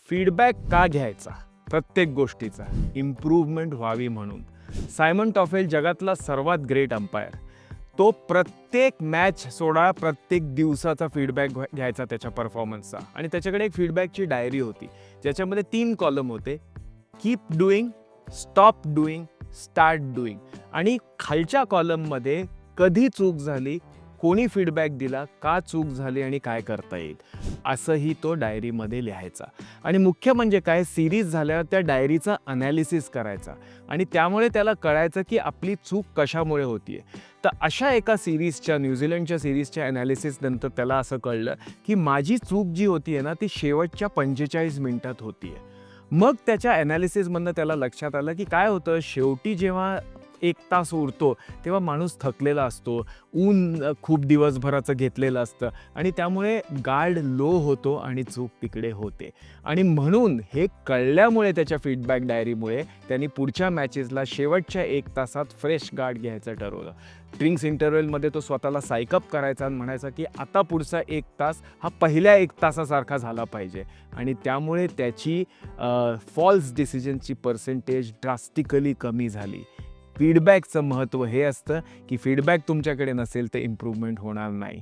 Feedback का घ्यायचा? प्रत्येक गोष्टीचा इम्प्रूव्हमेंट व्हावी म्हणून. सायमन टॉफेल जगातला सर्वात ग्रेट अंपायर. तो प्रत्येक मॅच सोडा प्रत्येक दिवसाचा फीडबॅक घ्यायचा त्याच्या परफॉर्मन्सचा. आणि त्याच्याकडे एक फीडबॅकची डायरी होती ज्याच्यामध्ये 3 कॉलम होते. Keep doing, stop doing, start doing. आणि खालच्या कॉलममध्ये कधी चूक झाली, कोणी फीडबॅक दिला, का चूक झाली आणि काय करता येईल, असंही तो डायरीमध्ये लिहायचा. आणि मुख्य म्हणजे काय, सिरीज झाल्यावर त्या डायरीचा अनालिसिस करायचा आणि त्यामुळे त्याला कळायचं की आपली चूक कशामुळे होतीये. तर अशा एका सिरीजच्या, न्यूझीलंडच्या सिरीजच्या अनालिसिस नंतर त्याला असं कळलं की माझी चूक जी होतीये ना ती शेवटच्या 45 मिनिटात होतीये. मग त्याच्या अनालिसिसमधनं त्याला लक्षात आलं की काय होतं, शेवटी जेव्हा 1 तास उरतो तेव्हा माणूस थकलेला असतो, ऊन खूप दिवसभराचं घेतलेलं असतं आणि त्यामुळे गार्ड लो होतो आणि चूक तिकडे होते. आणि म्हणून हे कळल्यामुळे त्याच्या फीडबॅक डायरीमुळे त्यांनी पुढच्या मॅचेसला शेवटच्या 1 तासात फ्रेश गार्ड घ्यायचं ठरवलं. ड्रिंक्स इंटरव्हलमध्ये तो स्वतःला सायकअप करायचा आणि म्हणायचा की आता पुढचा 1 तास हा पहिल्या 1 तासासारखा झाला पाहिजे. आणि त्यामुळे त्याची फॉल्स डिसिजनची पर्सेंटेज ड्रास्टिकली कमी झाली. फीडबॅकचं महत्त्व हे असतं की फीडबॅक तुमच्याकडे नसेल तर इम्प्रूव्हमेंट होणार नाही.